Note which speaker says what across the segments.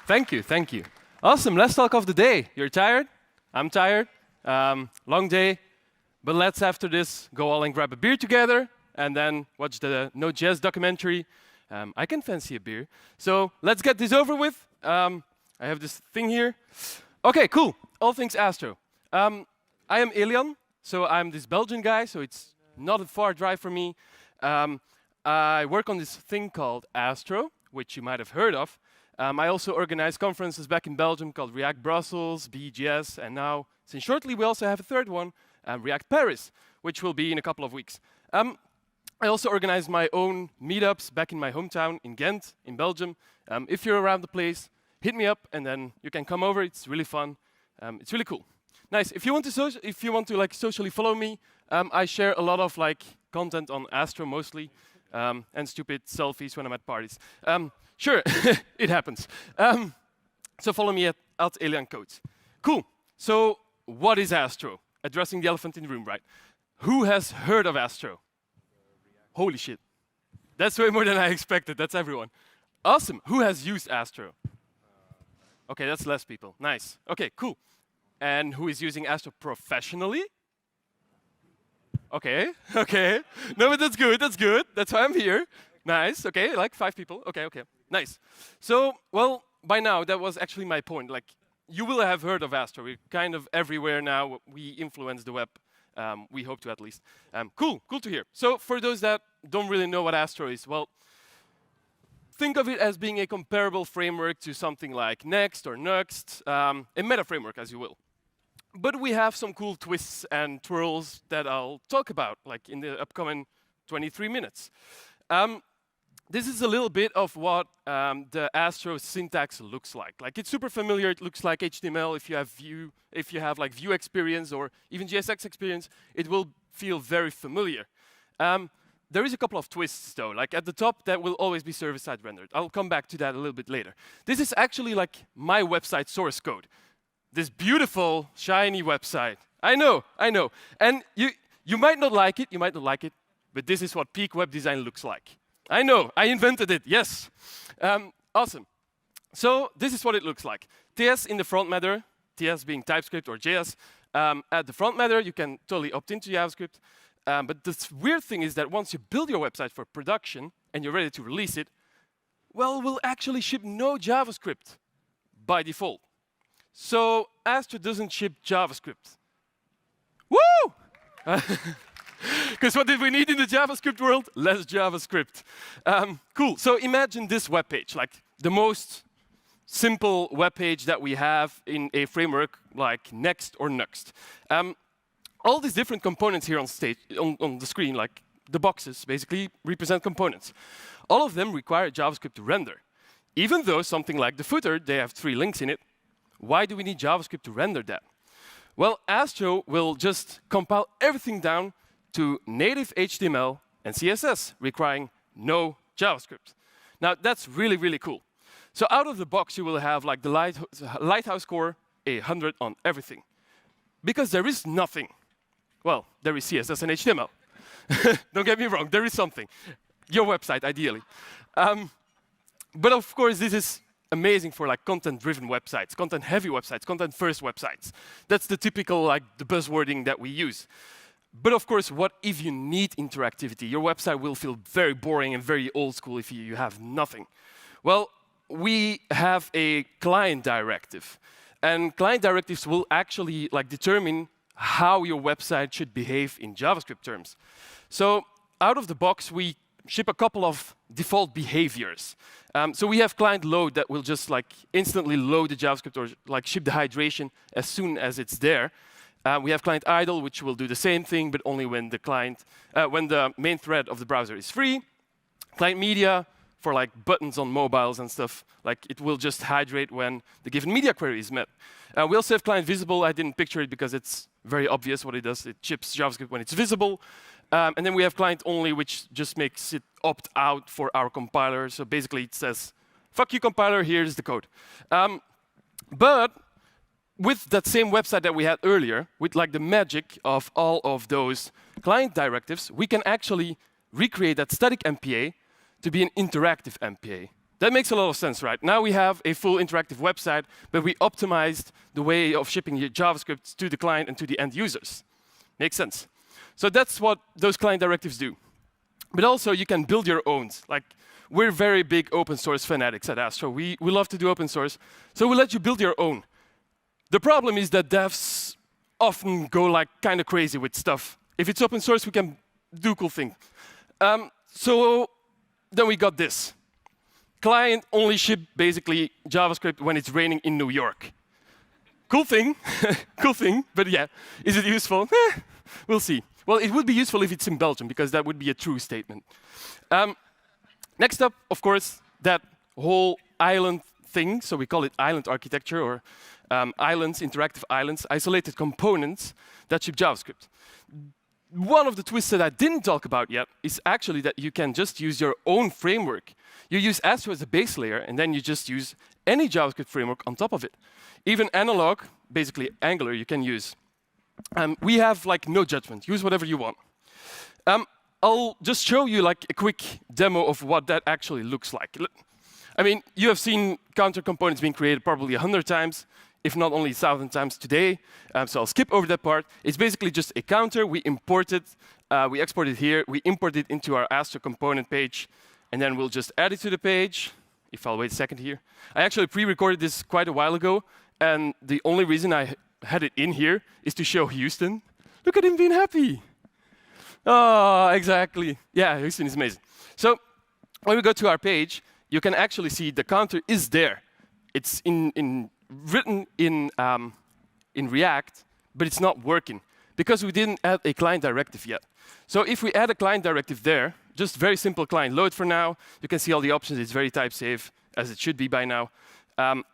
Speaker 1: Thank you, thank you. Awesome, let's talk of the day. You're tired? I'm tired. Long day. But let's, after this, go all and grab a beer together, and then watch the Node.js documentary. I can fancy a beer. So let's get this over with. I have this thing here. OK, cool. All things Astro. I am Elian, so I'm this Belgian guy, so it's not a far drive for me. I work on this thing called Astro, which you might have heard of. I also organize conferences back in Belgium called React Brussels, vuejs, and now, since shortly, we also have a third one, React Paris, which will be in a couple of weeks. I also organize my own meetups back in my hometown in Ghent, in Belgium. If you're around the place, hit me up, and then you can come over. It's really fun. It's really cool. Nice. If you want to like socially follow me, I share a lot of like content on Astro mostly, and stupid selfies when I'm at parties. Sure, it happens. So follow me at Elian Codes. Cool. So what is Astro? Addressing the elephant in the room, right? Who has heard of Astro? Holy shit. That's way more than I expected. That's everyone. Awesome. Who has used Astro? OK, that's less people. Nice. OK, cool. And who is using Astro professionally? OK, OK. No, but that's good. That's good. That's why I'm here. Nice. OK, like 5 people. OK, OK. Nice. So, well, by now, that was actually my point. Like, you will have heard of Astro. We're kind of everywhere now. We influence the web. We hope to, at least. Cool. Cool to hear. So, for those that don't really know what Astro is, well, think of it as being a comparable framework to something like Next or Nuxt, a meta framework, as you will. But we have some cool twists and twirls that I'll talk about, like in the upcoming 23 minutes. This is a little bit of what the Astro syntax looks like. Like, it's super familiar. It looks like HTML. If you have like Vue experience or even JSX experience, it will feel very familiar. There is a couple of twists, though. Like at the top, that will always be server-side rendered. I'll come back to that a little bit later. This is actually like my website source code. This beautiful, shiny website. I know, I know. And you might not like it, but this is what peak web design looks like. I know, I invented it, yes. Awesome. So this is what it looks like. TS in the front matter, TS being TypeScript or JS. At the front matter, you can totally opt into JavaScript. But the weird thing is that once you build your website for production and you're ready to release it, well, we'll actually ship no JavaScript by default. So Astro doesn't ship JavaScript. Woo! Because what did we need in the JavaScript world? Less JavaScript. Cool. So imagine this web page, like the most simple web page that we have in a framework like Next or Nuxt. All these different components here on the screen, like the boxes, basically represent components. All of them require JavaScript to render. Even though something like the footer, they have 3 links in it, why do we need JavaScript to render that? Well, Astro will just compile everything down to native HTML and CSS, requiring no JavaScript. Now, that's really, really cool. So out of the box, you will have like the Lighthouse score, 100 on everything. Because there is nothing. Well, there is CSS and HTML. Don't get me wrong, there is something. Your website, ideally. But of course, this is amazing for like content-driven websites, content-heavy websites, content-first websites. That's the typical like the buzzwording that we use. But of course, what if you need interactivity? Your website will feel very boring and very old school if you have nothing. Well, we have a client directive. And client directives will actually like determine how your website should behave in JavaScript terms. So out of the box, we ship a couple of default behaviors. So we have client load that will just like instantly load the JavaScript or like ship the hydration as soon as it's there. We have client idle, which will do the same thing, but only when the main thread of the browser is free. Client media for like buttons on mobiles and stuff. Like it will just hydrate when the given media query is met. We also have client visible. I didn't picture it because it's very obvious what it does. It ships JavaScript when it's visible. And then we have client only, which just makes it opt out for our compiler. So basically, it says, fuck you, compiler, here's the code. But with that same website that we had earlier, with like the magic of all of those client directives, we can actually recreate that static MPA to be an interactive MPA. that makes a lot of sense, right? Now we have a full interactive website, but we optimized the way of shipping your JavaScript to the client and to the end users. Makes sense. So that's what those client directives do. But also, you can build your own. Like, we're very big open source fanatics at Astro. We love to do open source, so we let you build your own. The problem is that devs often go like kind of crazy with stuff. If it's open source, we can do cool things. So then we got this. Client only ship basically JavaScript when it's raining in New York. Cool thing, cool thing, but yeah, is it useful? We'll see. Well, it would be useful if it's in Belgium, because that would be a true statement. Next up, of course, that whole island thing. So we call it island architecture, or islands, interactive islands, isolated components that ship JavaScript. One of the twists that I didn't talk about yet is actually that you can just use your own framework. You use Astro as a base layer, and then you just use any JavaScript framework on top of it. Even analog, basically Angular, you can use. We have like no judgment. Use whatever you want. I'll just show you like a quick demo of what that actually looks like. I mean, you have seen counter components being created probably 100 times, if not only 1,000 times today. So I'll skip over that part. It's basically just a counter. We import it. We export it here. We import it into our Astro component page. And then we'll just add it to the page. If I'll wait a second here. I actually pre-recorded this quite a while ago. And the only reason I had it in here is to show Houston. Look at him being happy. Oh, exactly. Yeah, Houston is amazing. So when we go to our page, you can actually see the counter is there. It's written in React, but it's not working because we didn't add a client directive yet. So if we add a client directive there, just very simple client load for now. You can see all the options. It's very type safe, as it should be by now.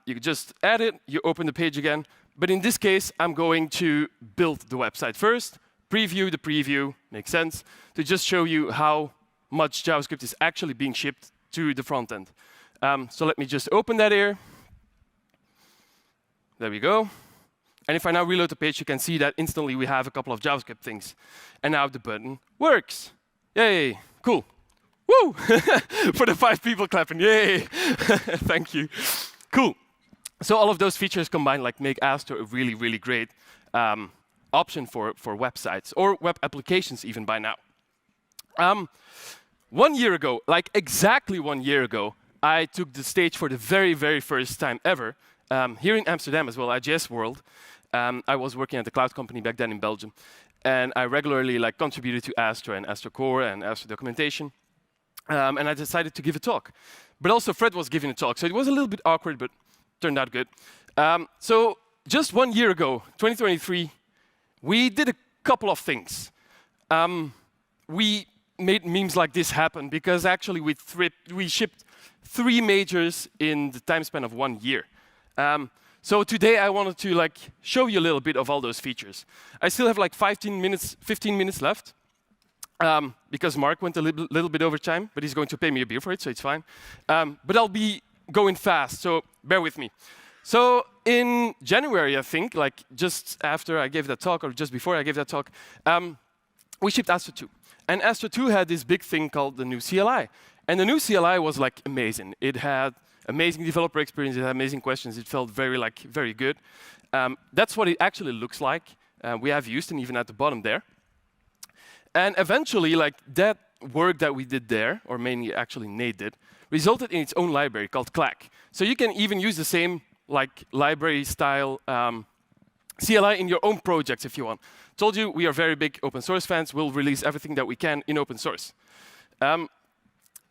Speaker 1: You can just add it. You open the page again. But in this case, I'm going to build the website first, preview the preview, makes sense, to just show you how much JavaScript is actually being shipped to the front end. So let me just open that here. There we go. And if I now reload the page, you can see that instantly we have a couple of JavaScript things. And now the button works. Yay, cool. Woo! For the 5 people clapping, yay! Thank you. Cool. So all of those features combined like make Astro a really, really great option for websites or web applications even by now. 1 year ago, like exactly 1 year ago, I took the stage for the very, very first time ever here in Amsterdam as well at JSworld. I was working at the cloud company back then in Belgium, and I regularly like contributed to Astro and Astro Core and Astro documentation. And I decided to give a talk. But also Fred was giving a talk, so it was a little bit awkward, but turned out good. So just 1 year ago, 2023, we did a couple of things. We made memes like this happen because actually we shipped 3 majors in the time span of 1 year. So today I wanted to like show you a little bit of all those features. I still have like 15 minutes left. Because Mark went a little bit over time, but he's going to pay me a beer for it, so it's fine. But I'll be going fast, so bear with me. So in January, I think, like just after I gave that talk, or just before I gave that talk, we shipped Astro 2. And Astro 2 had this big thing called the new CLI. And the new CLI was like amazing. It had amazing developer experience, it had amazing questions, it felt very good. That's what it actually looks like. We have Houston even at the bottom there. And eventually, like that work that we did there, or mainly actually Nate did, resulted in its own library called Clack. So you can even use the same like library style CLI in your own projects if you want. Told you we are very big open source fans. We'll release everything that we can in open source.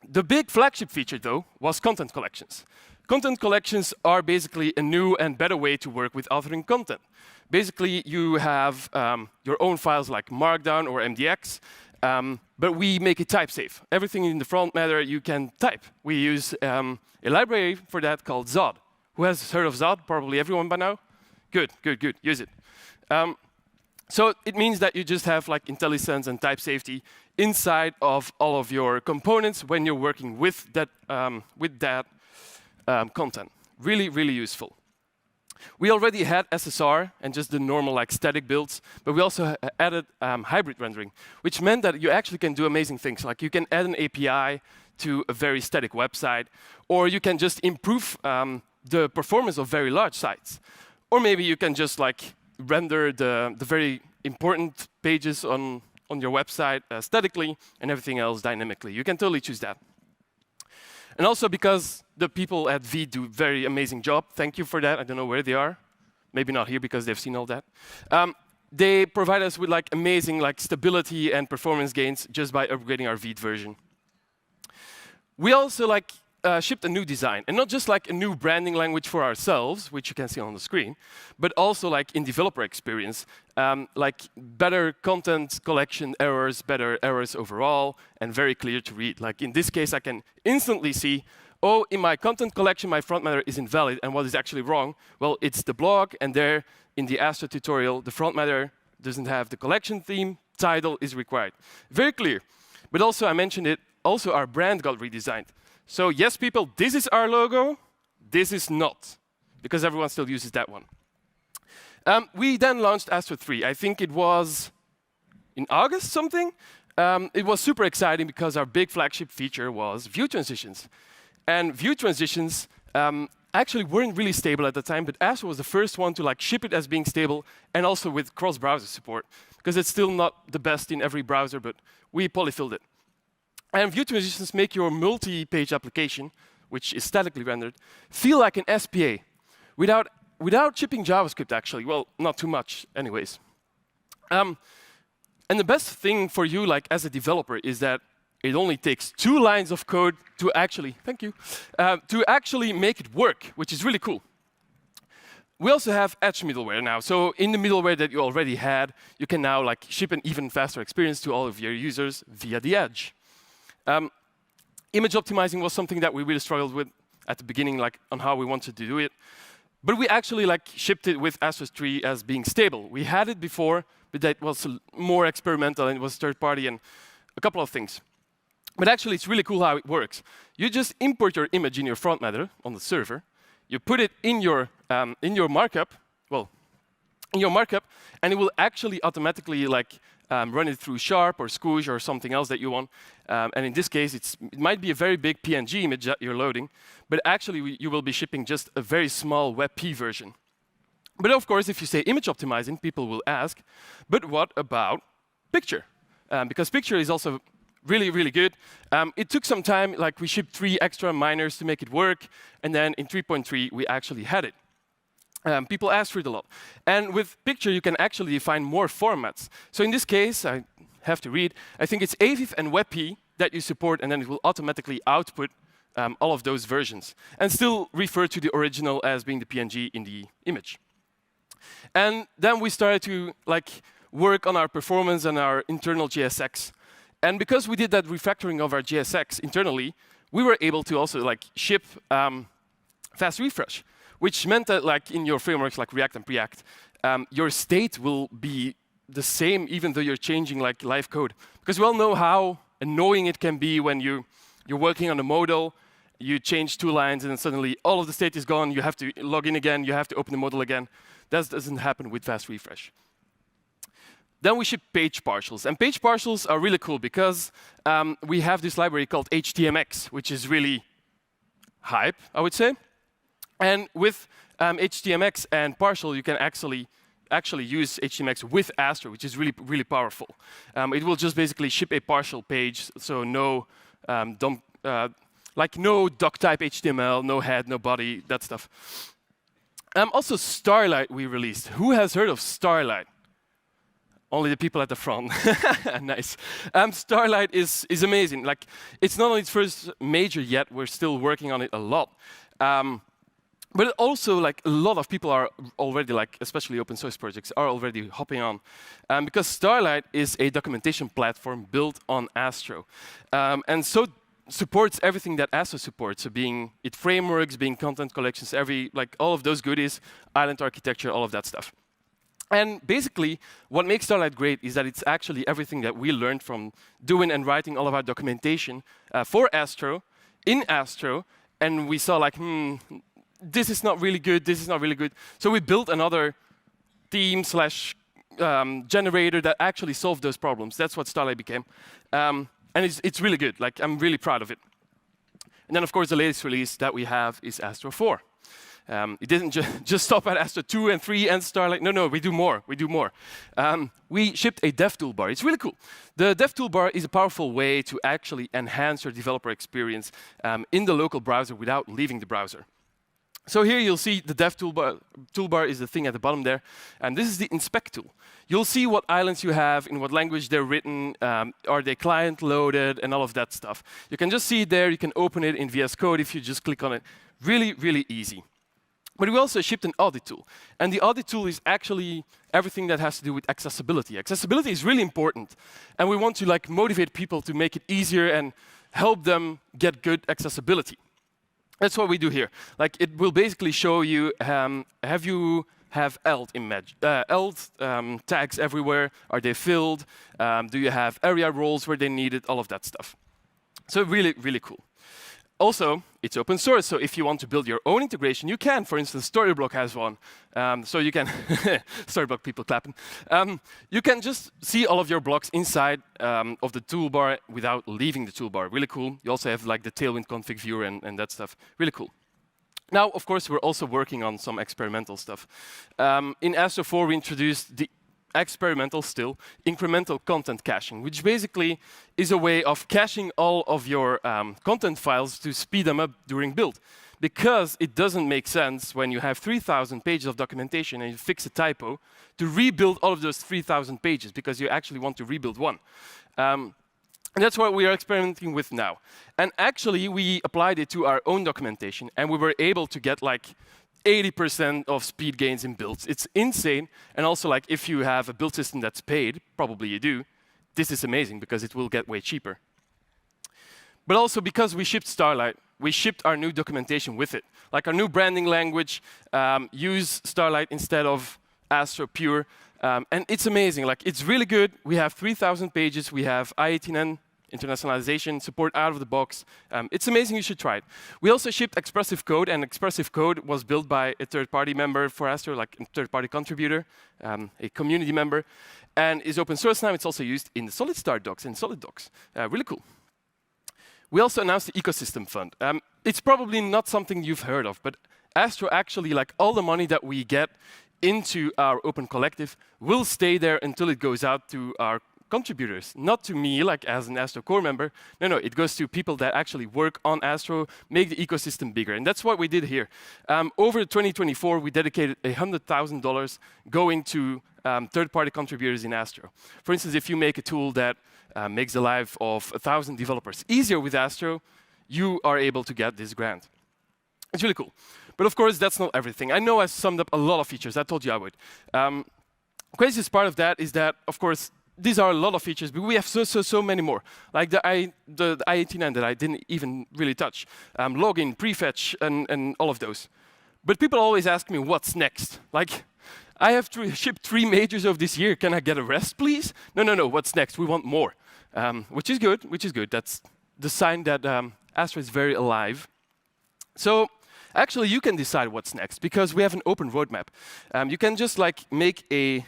Speaker 1: The big flagship feature, though, was content collections. Content collections are basically a new and better way to work with authoring content. Basically, you have your own files like Markdown or MDX, but we make it type safe. Everything in the front matter you can type. We use a library for that called Zod. Who has heard of Zod? Probably everyone by now. Good. Use it. So it means that you just have like IntelliSense and type safety inside of all of your components when you're working with that content. Really useful. We already had SSR and just the normal like static builds, but we also added hybrid rendering, which meant that you actually can do amazing things. Like you can add an API to a very static website, or you can just improve the performance of very large sites. Or maybe you can just like render the very important pages on your website statically and everything else dynamically. You can totally choose that. And also because the people at Vue do a very amazing job, thank you for that. I don't know where they are. Maybe not here because they've seen all that. They provide us with like amazing like stability and performance gains just by upgrading our Vue version. We also like shipped a new design, and not just like a new branding language for ourselves, which you can see on the screen, but also like in developer experience, like better content collection errors, better errors overall, and very clear to read. Like in this case, I can instantly see, oh, in my content collection, my front matter is invalid, and what is actually wrong? Well, it's the blog, and there in the Astro tutorial, the front matter doesn't have the collection theme, title is required. Very clear. But also, I mentioned it, also our brand got redesigned. So yes, people, this is our logo. This is not, because everyone still uses that one. We then launched Astro 3. I think it was in August something. It was super exciting because our big flagship feature was Vue transitions. And Vue transitions actually weren't really stable at the time, but Astro was the first one to like ship it as being stable and also with cross-browser support, because it's still not the best in every browser, but we polyfilled it. And Vue transitions make your multi-page application, which is statically rendered, feel like an SPA without shipping JavaScript, actually. Well, not too much, anyways. And the best thing for you, like as a developer, is that it only takes 2 lines of code to actually, thank you, to actually make it work, which is really cool. We also have Edge middleware now. So in the middleware that you already had, you can now like ship an even faster experience to all of your users via the Edge. Image optimizing was something that we really struggled with at the beginning, like on how we wanted to do it. But we actually like shipped it with Astro 3 as being stable. We had it before, but that was more experimental and it was third party and a couple of things. But actually, it's really cool how it works. You just import your image in your front matter on the server. You put it in your markup, and it will actually automatically like run it through Sharp or Scoosh or something else that you want. And in this case, it might be a very big PNG image that you're loading, but actually you will be shipping just a very small WebP version. But of course, if you say image optimizing, people will ask, but what about picture? Because picture is also really, really good. It took some time, like we shipped 3 extra minors to make it work, and then in 3.3, we actually had it. People asked for it a lot. And with picture, you can actually define more formats. So in this case, I have to read, I think it's AVIF and WebP that you support, and then it will automatically output all of those versions, and still refer to the original as being the PNG in the image. And then we started to like work on our performance and our internal JSX. And because we did that refactoring of our JSX internally, we were able to also like ship fast refresh, which meant that like in your frameworks like React and Preact, your state will be the same even though you're changing like live code. Because we all know how annoying it can be when you're working on a modal, you change 2 lines and then suddenly all of the state is gone, you have to log in again, you have to open the modal again. That doesn't happen with fast refresh. Then we ship page partials. And page partials are really cool because we have this library called HTMX, which is really hype, I would say. And with HTMX and partial, you can actually use HTMX with Astro, which is really, really powerful. It will just basically ship a partial page, so no no doc type HTML, no head, no body, that stuff. Also, Starlight we released. Who has heard of Starlight? Only the people at the front. Nice. Starlight is amazing. Like, it's not only its first major yet, we're still working on it a lot. But also, like, a lot of people are already, like, especially open source projects, are already hopping on. Because Starlight is a documentation platform built on Astro. And so supports everything that Astro supports, so being it frameworks, being content collections, all of those goodies, island architecture, all of that stuff. And basically, what makes Starlight great is that it's actually everything that we learned from doing and writing all of our documentation for Astro, in Astro, and we saw like, this is not really good, this is not really good. So we built another theme slash generator that actually solved those problems. That's what Starlight became. And it's really good. Like, I'm really proud of it. And then, of course, the latest release that we have is Astro 4. It didn't just stop at Astro 2 and 3 and Starlight. No, we do more. We do more. We shipped a dev toolbar. It's really cool. The dev toolbar is a powerful way to actually enhance your developer experience in the local browser without leaving the browser. So here you'll see the dev toolbar. Toolbar is the thing at the bottom there. And this is the inspect tool. You'll see what islands you have, in what language they're written, are they client loaded, and all of that stuff. You can just see it there. You can open it in VS Code if you just click on it. Really, really easy. But we also shipped an audit tool. And the audit tool is actually everything that has to do with accessibility. Accessibility is really important. And we want to like motivate people to make it easier and help them get good accessibility. That's what we do here. Like, it will basically show you, have you have eld tags everywhere? Are they filled? Do you have area roles where they need it? All of that stuff. So really, really cool. Also, it's open source, so if you want to build your own integration, you can. For instance, Storyblock has one. So you can, Storyblock people clapping. You can just see all of your blocks inside of the toolbar without leaving the toolbar. Really cool. You also have like the Tailwind config viewer and that stuff. Really cool. Now, of course, we're also working on some experimental stuff. In Astro 4, we introduced the experimental still, incremental content caching, which basically is a way of caching all of your content files to speed them up during build. Because it doesn't make sense when you have 3,000 pages of documentation and you fix a typo to rebuild all of those 3,000 pages because you actually want to rebuild one. And that's what we are experimenting with now. And actually, we applied it to our own documentation, and we were able to get like 80% of speed gains in builds. It's insane. And also, like, if you have a build system that's paid, probably you do, this is amazing because it will get way cheaper. But also, because we shipped Starlight, we shipped our new documentation with it. Like our new branding language, use Starlight instead of Astro Pure. And it's amazing. Like, it's really good. We have 3,000 pages. We have I18N internationalization support out of the box. It's amazing. You should try it. We also shipped expressive code, and expressive code was built by a third-party member for Astro, like a third-party contributor, a community member, and is open source now. It's also used in the Solid Start docs and Solid docs. Really cool. We also announced the ecosystem fund. It's probably not something you've heard of, but Astro actually, like all the money that we get into our open collective, will stay there until it goes out to our contributors, not to me, like as an Astro core member. No, it goes to people that actually work on Astro, make the ecosystem bigger. And that's what we did here. Over 2024, we dedicated $100,000 going to third-party contributors in Astro. For instance, if you make a tool that makes the life of 1,000 developers easier with Astro, you are able to get this grant. It's really cool. But of course, that's not everything. I know I summed up a lot of features. I told you I would. Craziest part of that is that, of course, these are a lot of features, but we have so many more. Like the I18N that I didn't even really touch. Login, prefetch, and all of those. But people always ask me, what's next? Like, I have shipped 3 majors of this year. Can I get a rest, please? No, what's next? We want more. Which is good. That's the sign that Astro is very alive. So actually, you can decide what's next, because we have an open roadmap. You can just like make an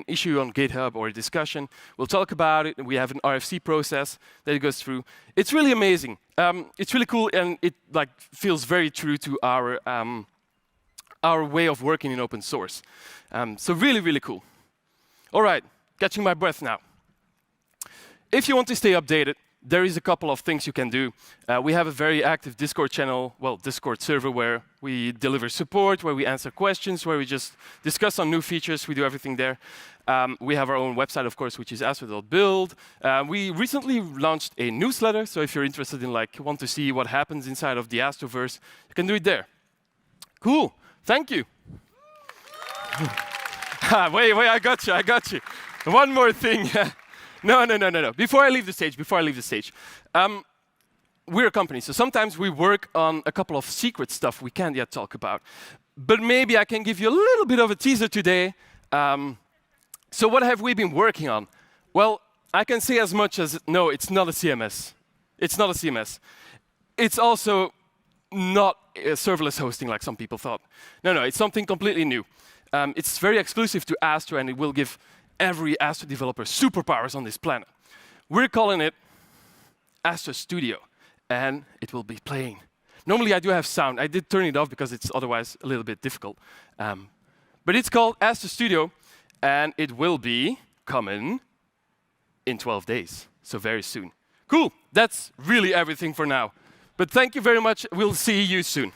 Speaker 1: issue on GitHub or a discussion. We'll talk about it. We have an RFC process that it goes through. It's really amazing. It's really cool, and it like feels very true to our way of working in open source. So really cool. All right, catching my breath now. If you want to stay updated, there is a couple of things you can do. We have a very active Discord channel, well, Discord server, where we deliver support, where we answer questions, where we just discuss on new features. We do everything there. We have our own website, of course, which is astro.build. We recently launched a newsletter, so if you're interested in, like, want to see what happens inside of the Astroverse, you can do it there. Cool. Thank you. Wait, I got you. One more thing. No. Before I leave the stage, we're a company, so sometimes we work on a couple of secret stuff we can't yet talk about. But maybe I can give you a little bit of a teaser today. So what have we been working on? Well, I can say as much as, no, it's not a CMS. It's not a CMS. It's also not serverless hosting like some people thought. No, no, it's something completely new. It's very exclusive to Astro, and it will give every Astro developer superpowers on this planet. We're calling it Astro Studio, and it will be playing. Normally, I do have sound. I did turn it off because it's otherwise a little bit difficult. But it's called Astro Studio, and it will be coming in 12 days, so very soon. Cool. That's really everything for now. But thank you very much. We'll see you soon.